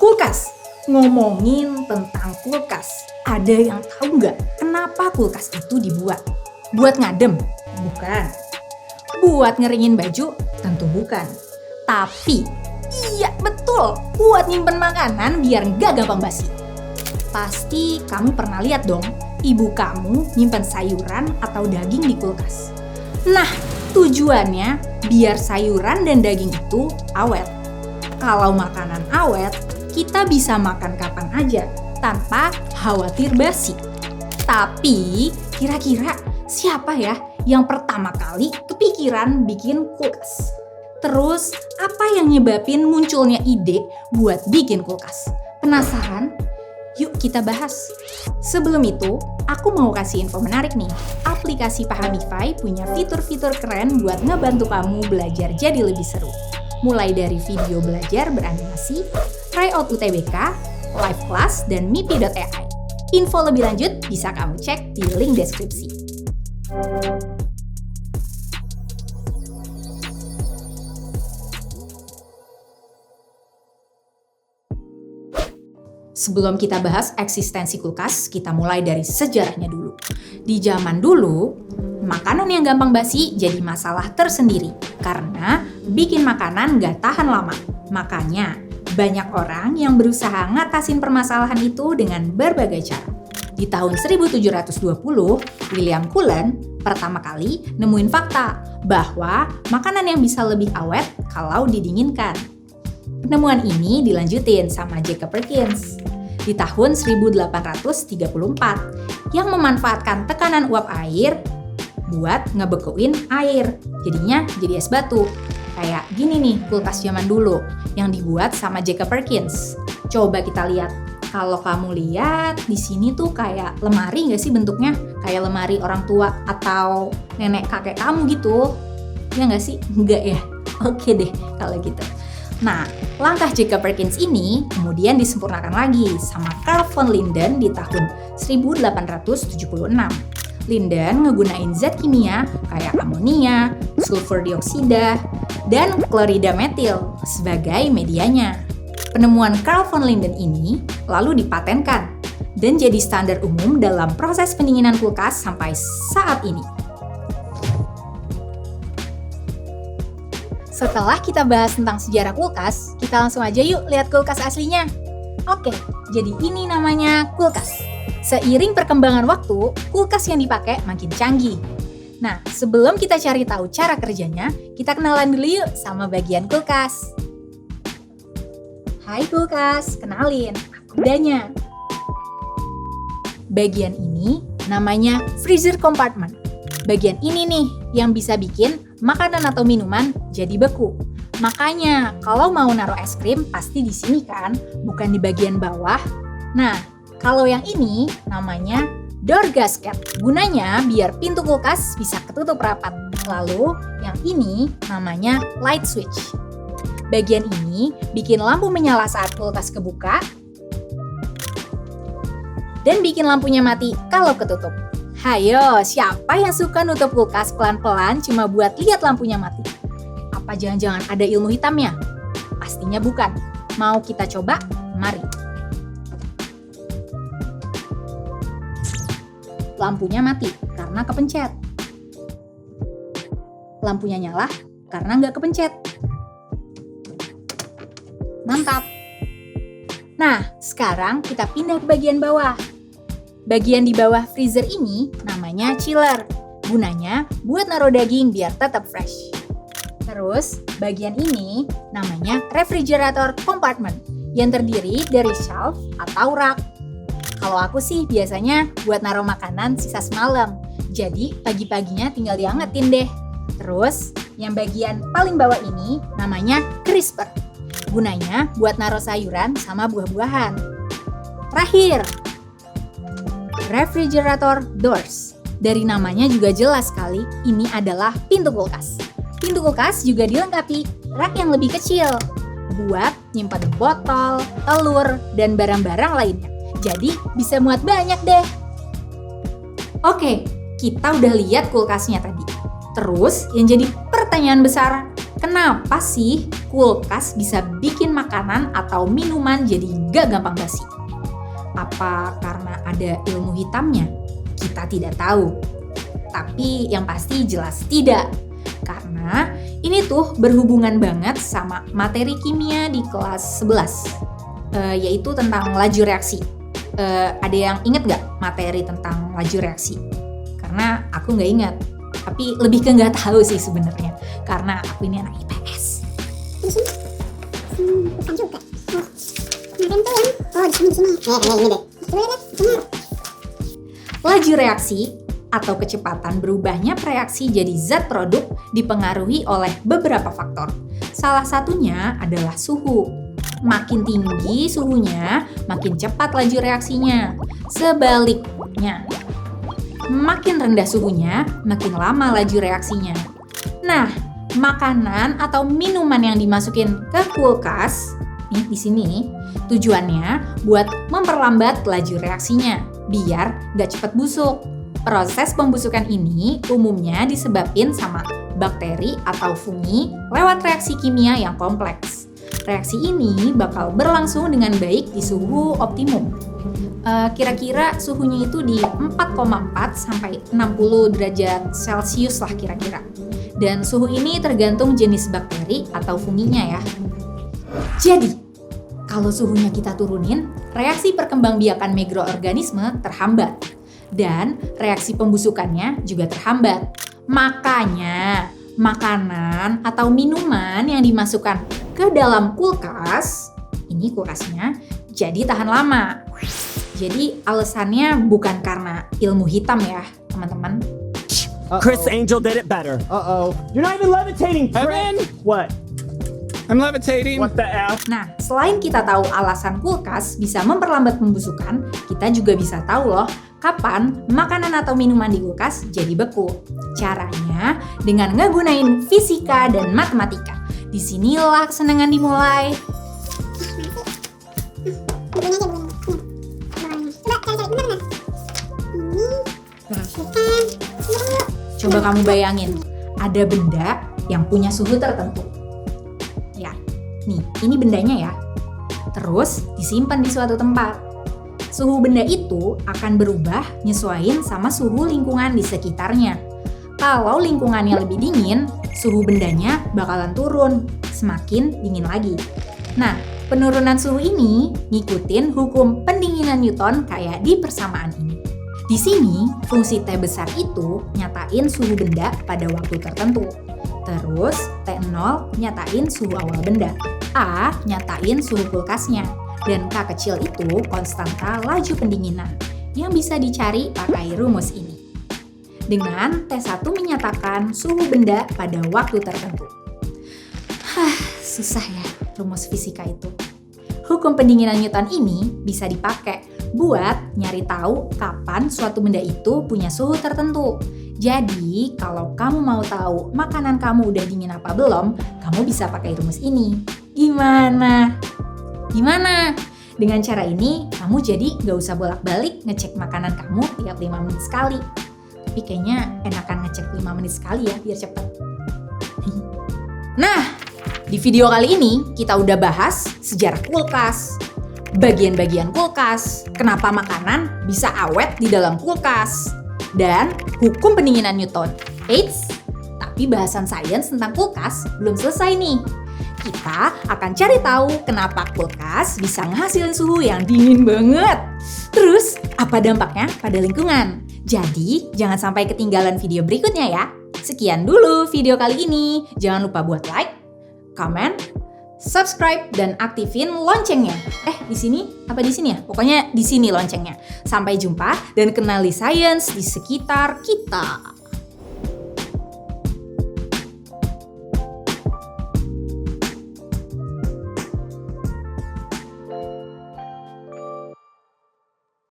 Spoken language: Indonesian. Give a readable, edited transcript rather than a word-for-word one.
Kulkas. Ngomongin tentang kulkas, ada yang tahu nggak kenapa kulkas itu dibuat? Buat ngadem? Bukan. Buat ngeringin baju? Tentu bukan. Tapi, iya betul, buat nyimpen makanan biar nggak gampang basi. Pasti kamu pernah lihat dong, ibu kamu nyimpen sayuran atau daging di kulkas. Nah, tujuannya biar sayuran dan daging itu awet. Kalau makanan awet, kita bisa makan kapan aja tanpa khawatir basi. Tapi kira-kira siapa ya yang pertama kali kepikiran bikin kulkas? Terus apa yang nyebabin munculnya ide buat bikin kulkas? Penasaran? Yuk kita bahas. Sebelum itu, aku mau kasih info menarik nih. Aplikasi Pahamify punya fitur-fitur keren buat ngebantu kamu belajar jadi lebih seru. Mulai dari video belajar beranimasi, tryout UTBK, live class, dan mipi.ai. Info lebih lanjut bisa kamu cek di link deskripsi. Sebelum kita bahas eksistensi kulkas, kita mulai dari sejarahnya dulu. Di zaman dulu, makanan yang gampang basi jadi masalah tersendiri karena bikin makanan gak tahan lama. Makanya, banyak orang yang berusaha ngatasin permasalahan itu dengan berbagai cara. Di tahun 1720, William Cullen pertama kali nemuin fakta bahwa makanan yang bisa lebih awet kalau didinginkan. Penemuan ini dilanjutin sama Jacob Perkins di tahun 1834 yang memanfaatkan tekanan uap air buat ngebekuin air. Jadinya jadi es batu. Kayak gini nih kulkas zaman dulu yang dibuat sama Jacob Perkins. Coba kita lihat. Kalau kamu lihat di sini tuh kayak lemari nggak sih bentuknya? Kayak lemari orang tua atau nenek kakek kamu gitu. Ya nggak sih? Enggak ya? Oke deh kalau gitu. Nah, langkah Jacob Perkins ini kemudian disempurnakan lagi sama Carl von Linden di tahun 1876. Linden ngegunain zat kimia kayak amonia, sulfur dioksida, dan klorida metil sebagai medianya. Penemuan Carl von Linden ini lalu dipatenkan dan jadi standar umum dalam proses pendinginan kulkas sampai saat ini. Setelah kita bahas tentang sejarah kulkas, kita langsung aja yuk lihat kulkas aslinya. Oke, jadi ini namanya kulkas. Seiring perkembangan waktu, kulkas yang dipakai makin canggih. Nah, sebelum kita cari tahu cara kerjanya, kita kenalan dulu yuk sama bagian kulkas. Hai kulkas, kenalin, aku Danya. Bagian ini namanya freezer compartment. Bagian ini nih yang bisa bikin makanan atau minuman jadi beku. Makanya kalau mau naruh es krim pasti di sini kan, bukan di bagian bawah. Nah, kalau yang ini namanya door gasket. Gunanya biar pintu kulkas bisa ketutup rapat. Lalu yang ini namanya light switch. Bagian ini bikin lampu menyala saat kulkas kebuka dan bikin lampunya mati kalau ketutup. Hayo, siapa yang suka nutup kulkas pelan-pelan cuma buat lihat lampunya mati? Apa jangan-jangan ada ilmu hitamnya? Pastinya bukan. Mau kita coba? Mari. Lampunya mati karena kepencet. Lampunya nyala karena nggak kepencet. Mantap. Nah, sekarang kita pindah ke bagian bawah. Bagian di bawah freezer ini namanya chiller. Gunanya buat naruh daging biar tetap fresh. Terus, bagian ini namanya refrigerator compartment yang terdiri dari shelf atau rak. Kalau aku sih biasanya buat naruh makanan sisa semalam. Jadi, pagi-paginya tinggal diangetin deh. Terus, yang bagian paling bawah ini namanya crisper. Gunanya buat naruh sayuran sama buah-buahan. Terakhir, refrigerator doors. Dari namanya juga jelas sekali, ini adalah pintu kulkas. Pintu kulkas juga dilengkapi rak yang lebih kecil buat nyimpan botol, telur, dan barang-barang lainnya. Jadi bisa muat banyak deh. Oke, kita udah lihat kulkasnya tadi. Terus yang jadi pertanyaan besar, kenapa sih kulkas bisa bikin makanan atau minuman jadi gak gampang basi? Apa karena ada ilmu hitamnya? Kita tidak tahu. Tapi yang pasti jelas tidak. Karena ini tuh berhubungan banget sama materi kimia di kelas 11, yaitu tentang laju reaksi. Ada yang inget gak materi tentang laju reaksi? Karena aku gak ingat. Tapi lebih ke nggak tahu sih sebenarnya, karena aku ini anak IPS. Bukan juga. Kemarin tuh yang, di sini. Ini deh. Benar. Laju reaksi atau kecepatan berubahnya reaksi jadi zat produk dipengaruhi oleh beberapa faktor. Salah satunya adalah suhu. Makin tinggi suhunya, makin cepat laju reaksinya. Sebaliknya, makin rendah suhunya, makin lama laju reaksinya. Nah, makanan atau minuman yang dimasukin ke kulkas, nih di sini, tujuannya buat memperlambat laju reaksinya, biar nggak cepat busuk. Proses pembusukan ini umumnya disebabkan sama bakteri atau fungi lewat reaksi kimia yang kompleks. Reaksi ini bakal berlangsung dengan baik di suhu optimum. Kira-kira suhunya itu di 4,4 sampai 60 derajat Celcius lah kira-kira. Dan suhu ini tergantung jenis bakteri atau funginya ya. Jadi, kalau suhunya kita turunin, reaksi perkembangbiakan mikroorganisme terhambat. Dan reaksi pembusukannya juga terhambat. Makanya, makanan atau minuman yang dimasukkan ke dalam kulkas, ini kulkasnya, jadi tahan lama. Jadi alasannya bukan karena ilmu hitam ya, teman-teman. Chris Angel did it better. You're not even levitating, Evan? What? I'm levitating. What the F? Nah, selain kita tahu alasan kulkas bisa memperlambat pembusukan, kita juga bisa tahu loh kapan makanan atau minuman di kulkas jadi beku. Caranya dengan ngegunain fisika dan matematika. Disinilah kesenangan dimulai. Bunyinya aja bunyinya. Coba cari-cari benar. Ini bukan. Coba kamu bayangin, ada benda yang punya suhu tertentu. Ya, nih, ini bendanya ya. Terus disimpan di suatu tempat. Suhu benda itu akan berubah nyesuaiin sama suhu lingkungan di sekitarnya. Kalau lingkungannya lebih dingin, suhu bendanya bakalan turun, semakin dingin lagi. Nah, penurunan suhu ini ngikutin hukum pendinginan Newton kayak di persamaan ini. Di sini, fungsi T besar itu nyatain suhu benda pada waktu tertentu. Terus, T0 nyatain suhu awal benda. A nyatain suhu kulkasnya. Dan K kecil itu konstanta laju pendinginan yang bisa dicari pakai rumus ini. Dengan T1 menyatakan suhu benda pada waktu tertentu. Susah ya rumus fisika itu. Hukum pendinginan Newton ini bisa dipakai buat nyari tahu kapan suatu benda itu punya suhu tertentu. Jadi, kalau kamu mau tahu makanan kamu udah dingin apa belum, kamu bisa pakai rumus ini. Gimana? Dengan cara ini, kamu jadi gak usah bolak-balik ngecek makanan kamu tiap 5 menit sekali. Tapi kayaknya enakan ngecek 5 menit sekali ya, biar cepet. Nah, di video kali ini kita udah bahas sejarah kulkas, bagian-bagian kulkas, kenapa makanan bisa awet di dalam kulkas, dan hukum pendinginan Newton. Eits, tapi bahasan sains tentang kulkas belum selesai nih. Kita akan cari tahu kenapa kulkas bisa ngehasilin suhu yang dingin banget. Terus, apa dampaknya pada lingkungan? Jadi, jangan sampai ketinggalan video berikutnya ya. Sekian dulu video kali ini. Jangan lupa buat like, comment, subscribe, dan aktifin loncengnya. Di sini? Apa di sini ya? Pokoknya di sini loncengnya. Sampai jumpa dan kenali sains di sekitar kita.